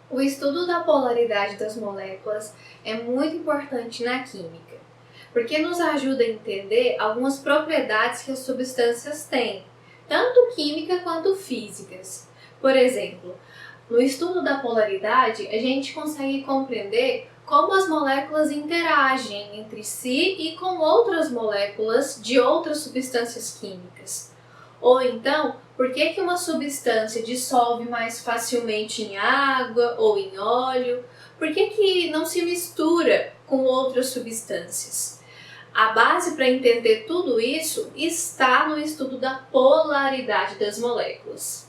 O estudo da polaridade das moléculas é muito importante na química, porque nos ajuda a entender algumas propriedades que as substâncias têm, tanto química quanto físicas. Por exemplo, no estudo da polaridade, a gente consegue compreender como as moléculas interagem entre si e com outras moléculas de outras substâncias químicas. Ou então, por que uma substância dissolve mais facilmente em água ou em óleo? Por que não se mistura com outras substâncias? A base para entender tudo isso está no estudo da polaridade das moléculas.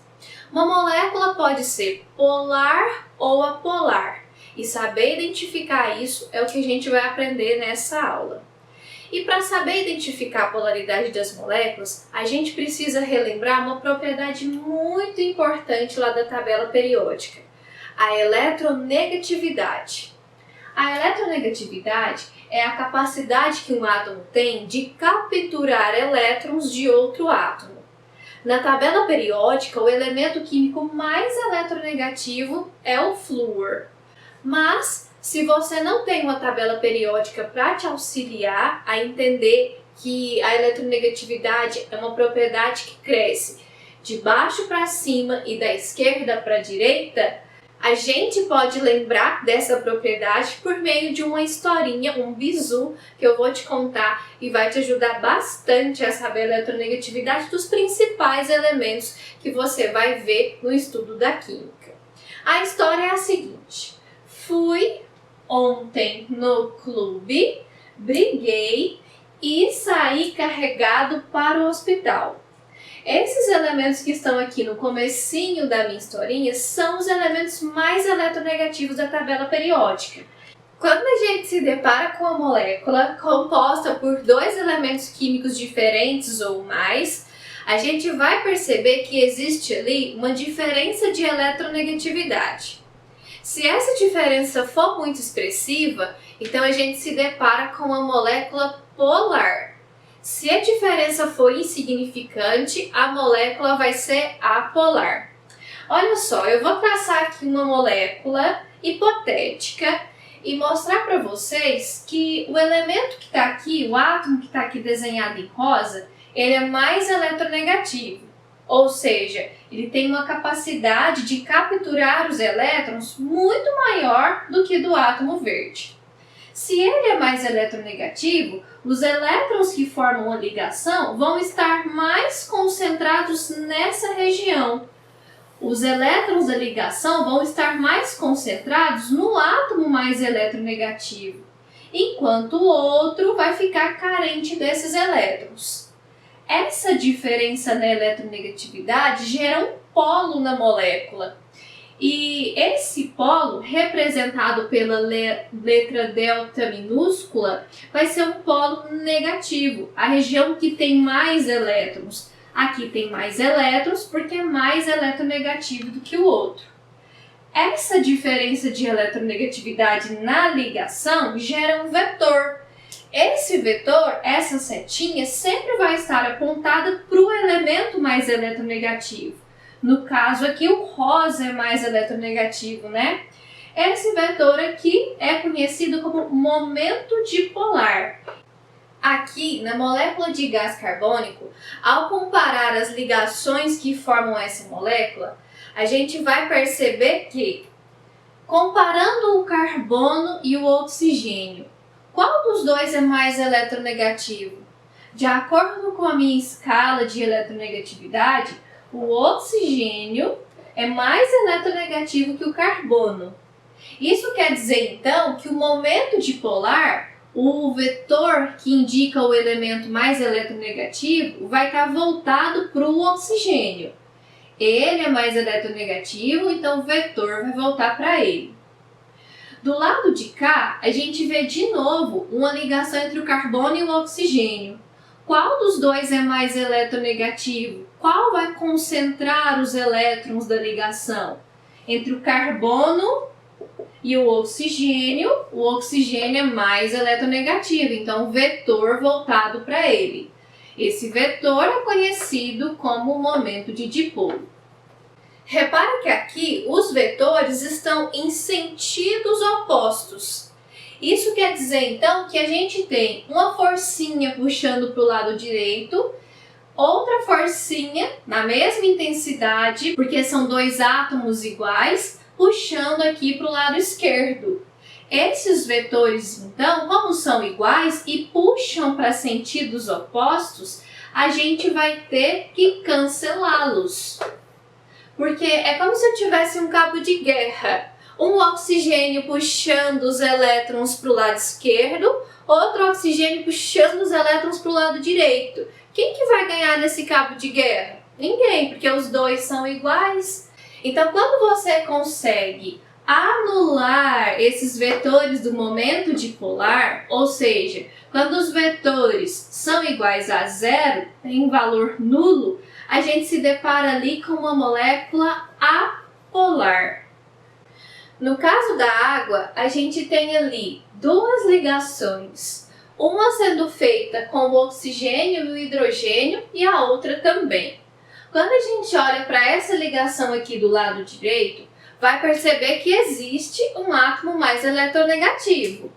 Uma molécula pode ser polar ou apolar, e saber identificar isso é o que a gente vai aprender nessa aula. E para saber identificar a polaridade das moléculas, a gente precisa relembrar uma propriedade muito importante lá da tabela periódica, a eletronegatividade. A eletronegatividade é a capacidade que um átomo tem de capturar elétrons de outro átomo. Na tabela periódica, o elemento químico mais eletronegativo é o flúor. Mas, se você não tem uma tabela periódica para te auxiliar a entender que a eletronegatividade é uma propriedade que cresce de baixo para cima e da esquerda para a direita, a gente pode lembrar dessa propriedade por meio de uma historinha, um bizu, que eu vou te contar e vai te ajudar bastante a saber a eletronegatividade dos principais elementos que você vai ver no estudo da química. A história é a seguinte: fui ontem no clube, briguei e saí carregado para o hospital. Esses elementos que estão aqui no comecinho da minha historinha são os elementos mais eletronegativos da tabela periódica. Quando a gente se depara com uma molécula composta por dois elementos químicos diferentes ou mais, a gente vai perceber que existe ali uma diferença de eletronegatividade. Se essa diferença for muito expressiva, então a gente se depara com uma molécula polar. Se a diferença for insignificante, a molécula vai ser apolar. Olha só, eu vou traçar aqui uma molécula hipotética e mostrar para vocês que o elemento que está aqui, o átomo que está aqui desenhado em rosa, ele é mais eletronegativo. Ou seja, ele tem uma capacidade de capturar os elétrons muito maior do que do átomo verde. Se ele é mais eletronegativo, os elétrons que formam a ligação vão estar mais concentrados nessa região. Os elétrons da ligação vão estar mais concentrados no átomo mais eletronegativo, enquanto o outro vai ficar carente desses elétrons. Essa diferença na eletronegatividade gera um polo na molécula. E esse polo, representado pela letra delta minúscula, vai ser um polo negativo, a região que tem mais elétrons. Aqui tem mais elétrons porque é mais eletronegativo do que o outro. Essa diferença de eletronegatividade na ligação gera um vetor. Esse vetor, essa setinha, sempre vai estar apontada para o elemento mais eletronegativo. No caso aqui, o rosa é mais eletronegativo, né? Esse vetor aqui é conhecido como momento dipolar. Aqui, na molécula de gás carbônico, ao comparar as ligações que formam essa molécula, a gente vai perceber que, comparando o carbono e o oxigênio, qual dos dois é mais eletronegativo? De acordo com a minha escala de eletronegatividade, o oxigênio é mais eletronegativo que o carbono. Isso quer dizer, então, que o momento dipolar, o vetor que indica o elemento mais eletronegativo, vai estar voltado para o oxigênio. Ele é mais eletronegativo, então o vetor vai voltar para ele. Do lado de cá, a gente vê de novo uma ligação entre o carbono e o oxigênio. Qual dos dois é mais eletronegativo? Qual vai concentrar os elétrons da ligação? Entre o carbono e o oxigênio é mais eletronegativo, então o vetor voltado para ele. Esse vetor é conhecido como momento de dipolo. Repara que aqui os vetores estão em sentidos opostos. Isso quer dizer, então, que a gente tem uma forcinha puxando para o lado direito, outra forcinha na mesma intensidade, porque são dois átomos iguais, puxando aqui para o lado esquerdo. Esses vetores, então, como são iguais e puxam para sentidos opostos, a gente vai ter que cancelá-los. Porque é como se eu tivesse um cabo de guerra. Um oxigênio puxando os elétrons para o lado esquerdo, outro oxigênio puxando os elétrons para o lado direito. Quem que vai ganhar nesse cabo de guerra? Ninguém, porque os dois são iguais. Então, quando você consegue anular esses vetores do momento dipolar, ou seja, quando os vetores são iguais a zero, tem valor nulo, a gente se depara ali com uma molécula apolar. No caso da água, a gente tem ali duas ligações, uma sendo feita com o oxigênio e o hidrogênio e a outra também. Quando a gente olha para essa ligação aqui do lado direito, vai perceber que existe um átomo mais eletronegativo.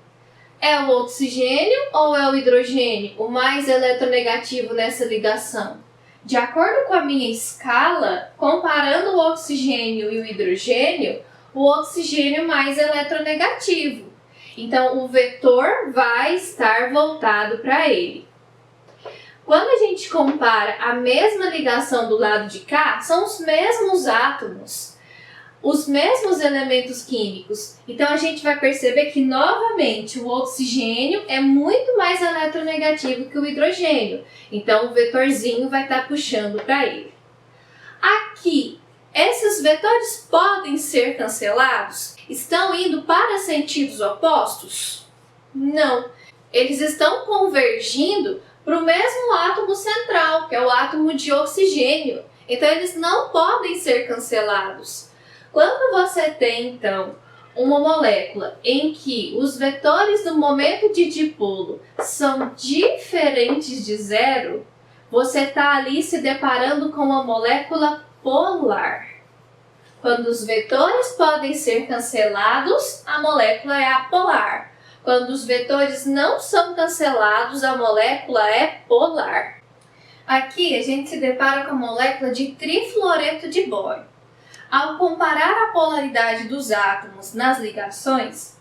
É o oxigênio ou é o hidrogênio o mais eletronegativo nessa ligação? De acordo com a minha escala, comparando o oxigênio e o hidrogênio, o oxigênio mais eletronegativo. Então, o vetor vai estar voltado para ele. Quando a gente compara a mesma ligação do lado de cá, são os mesmos átomos, os mesmos elementos químicos. Então, a gente vai perceber que, novamente, o oxigênio é muito mais eletronegativo que o hidrogênio. Então, o vetorzinho vai estar puxando para ele. Aqui, esses vetores podem ser cancelados? Estão indo para sentidos opostos? Não. Eles estão convergindo para o mesmo átomo central, que é o átomo de oxigênio. Então, eles não podem ser cancelados. Quando você tem, então, uma molécula em que os vetores do momento de dipolo são diferentes de zero, você está ali se deparando com uma molécula polar. Quando os vetores podem ser cancelados, a molécula é apolar. Quando os vetores não são cancelados, a molécula é polar. Aqui a gente se depara com a molécula de trifluoreto de bório. Ao comparar a polaridade dos átomos nas ligações,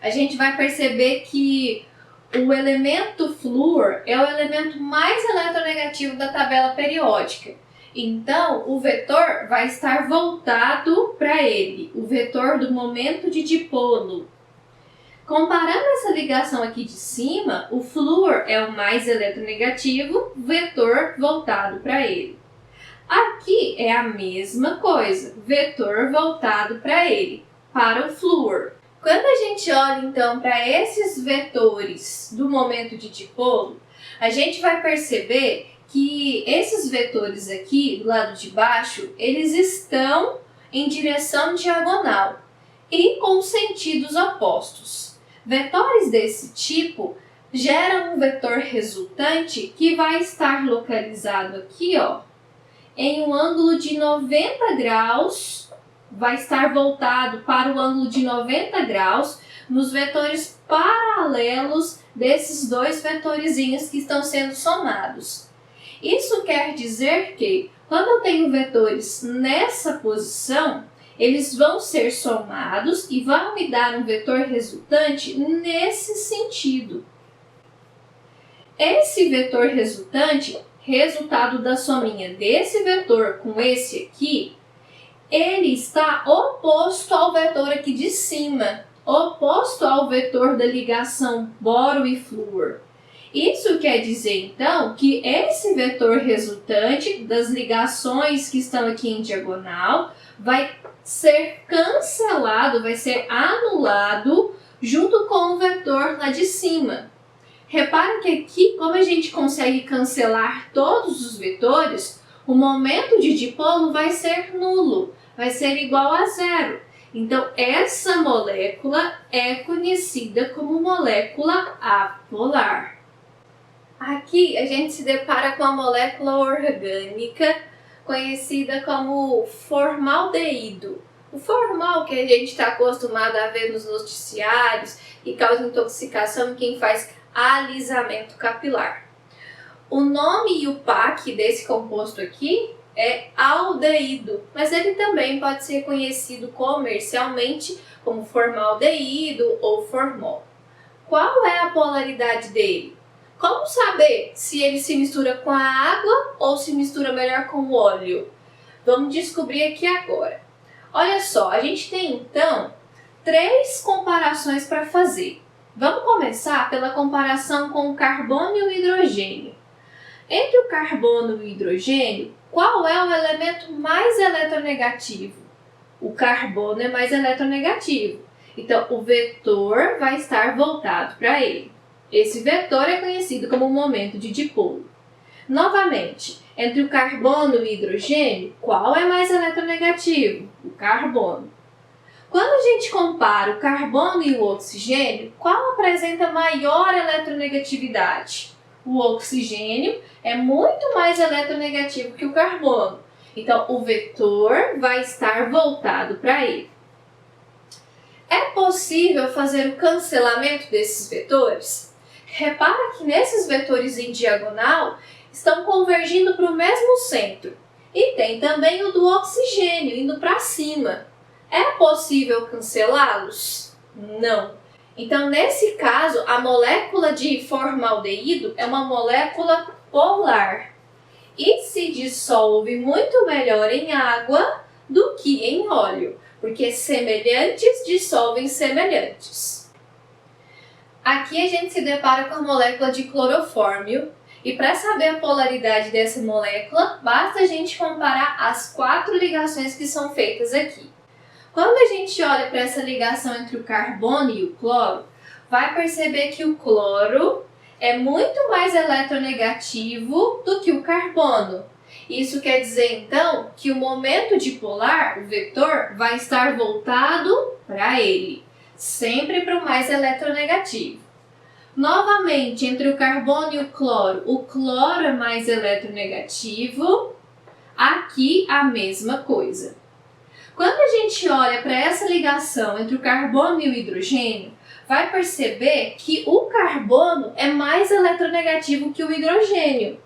a gente vai perceber que o elemento flúor é o elemento mais eletronegativo da tabela periódica. Então, o vetor vai estar voltado para ele, o vetor do momento de dipolo. Comparando essa ligação aqui de cima, o flúor é o mais eletronegativo, vetor voltado para ele. Aqui é a mesma coisa, vetor voltado para ele, para o flúor. Quando a gente olha então para esses vetores do momento de dipolo, a gente vai perceber que esses vetores aqui do lado de baixo, eles estão em direção diagonal e com sentidos opostos. Vetores desse tipo geram um vetor resultante que vai estar localizado aqui, ó, em um ângulo de 90 graus, vai estar voltado para o ângulo de 90 graus nos vetores paralelos desses dois vetorzinhos que estão sendo somados. Isso quer dizer que, quando eu tenho vetores nessa posição, eles vão ser somados e vão me dar um vetor resultante nesse sentido. Esse vetor resultante, resultado da sominha desse vetor com esse aqui, ele está oposto ao vetor aqui de cima, oposto ao vetor da ligação boro e flúor. Isso quer dizer, então, que esse vetor resultante das ligações que estão aqui em diagonal vai ser cancelado, vai ser anulado junto com o vetor lá de cima. Repara que aqui, como a gente consegue cancelar todos os vetores, o momento de dipolo vai ser nulo, vai ser igual a zero. Então, essa molécula é conhecida como molécula apolar. Aqui a gente se depara com a molécula orgânica conhecida como formaldeído. O formal que a gente está acostumado a ver nos noticiários e causa intoxicação em quem faz alisamento capilar. O nome e o PAC desse composto aqui é aldeído, mas ele também pode ser conhecido comercialmente como formaldeído ou formol. Qual é a polaridade dele? Como saber se ele se mistura com a água ou se mistura melhor com o óleo? Vamos descobrir aqui agora. Olha só, a gente tem então 3 comparações para fazer. Vamos começar pela comparação com o carbono e o hidrogênio. Entre o carbono e o hidrogênio, qual é o elemento mais eletronegativo? O carbono é mais eletronegativo. Então, o vetor vai estar voltado para ele. Esse vetor é conhecido como momento de dipolo. Novamente, entre o carbono e o hidrogênio, qual é mais eletronegativo? O carbono. Quando a gente compara o carbono e o oxigênio, qual apresenta maior eletronegatividade? O oxigênio é muito mais eletronegativo que o carbono. Então, o vetor vai estar voltado para ele. É possível fazer o cancelamento desses vetores? Repara que nesses vetores em diagonal estão convergindo para o mesmo centro. E tem também o do oxigênio indo para cima. É possível cancelá-los? Não. Então, nesse caso, a molécula de formaldeído é uma molécula polar e se dissolve muito melhor em água do que em óleo, porque semelhantes dissolvem semelhantes. Aqui a gente se depara com a molécula de clorofórmio e para saber a polaridade dessa molécula, basta a gente comparar as 4 ligações que são feitas aqui. Quando a gente olha para essa ligação entre o carbono e o cloro, vai perceber que o cloro é muito mais eletronegativo do que o carbono. Isso quer dizer, então, que o momento dipolar, o vetor, vai estar voltado para ele, sempre para o mais eletronegativo. Novamente, entre o carbono e o cloro é mais eletronegativo, aqui a mesma coisa. Quando a gente olha para essa ligação entre o carbono e o hidrogênio, vai perceber que o carbono é mais eletronegativo que o hidrogênio.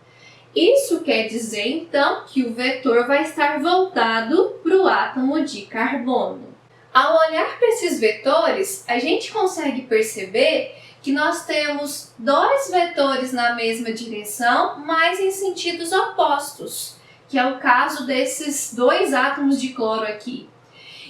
Isso quer dizer, então, que o vetor vai estar voltado para o átomo de carbono. Ao olhar para esses vetores, a gente consegue perceber que nós temos 2 vetores na mesma direção, mas em sentidos opostos, que é o caso desses 2 átomos de cloro aqui.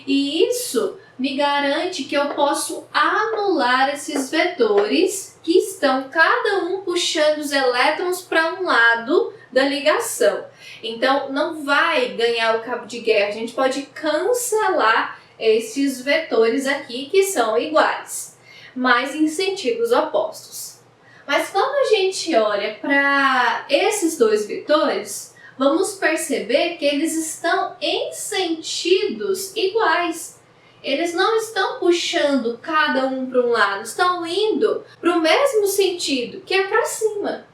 E isso me garante que eu posso anular esses vetores que estão cada um puxando os elétrons para um lado da ligação. Então, não vai ganhar o cabo de guerra, a gente pode cancelar esses vetores aqui que são iguais, mas em sentidos opostos. Mas quando a gente olha para esses 2 vetores, vamos perceber que eles estão em sentidos iguais. Eles não estão puxando cada um para um lado, estão indo para o mesmo sentido, que é para cima.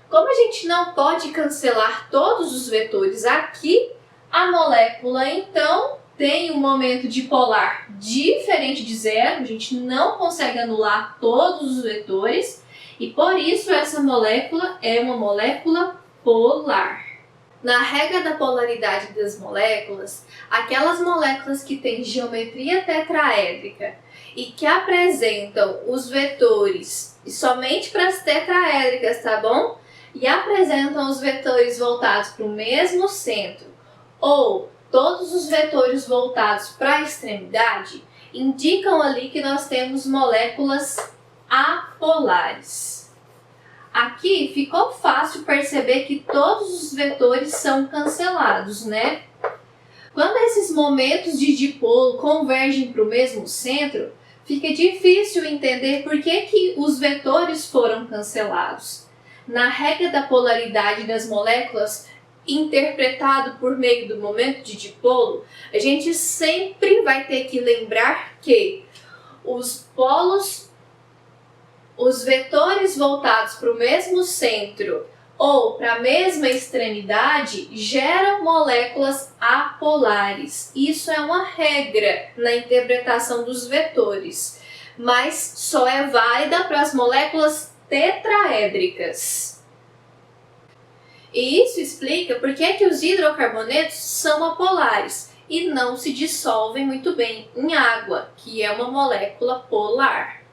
Como a gente não pode cancelar todos os vetores aqui, a molécula então tem um momento dipolar diferente de zero, a gente não consegue anular todos os vetores e por isso essa molécula é uma molécula polar. Na regra da polaridade das moléculas, aquelas moléculas que têm geometria tetraédrica e que apresentam os vetores, e somente para as tetraédricas, tá bom? E apresentam os vetores voltados para o mesmo centro, ou todos os vetores voltados para a extremidade, indicam ali que nós temos moléculas apolares. Aqui ficou fácil perceber que todos os vetores são cancelados, né? Quando esses momentos de dipolo convergem para o mesmo centro, fica difícil entender por que os vetores foram cancelados. Na regra da polaridade das moléculas, interpretado por meio do momento de dipolo, a gente sempre vai ter que lembrar que os vetores voltados para o mesmo centro ou para a mesma extremidade geram moléculas apolares. Isso é uma regra na interpretação dos vetores, mas só é válida para as moléculas tetraédricas. E isso explica por que os hidrocarbonetos são apolares e não se dissolvem muito bem em água, que é uma molécula polar.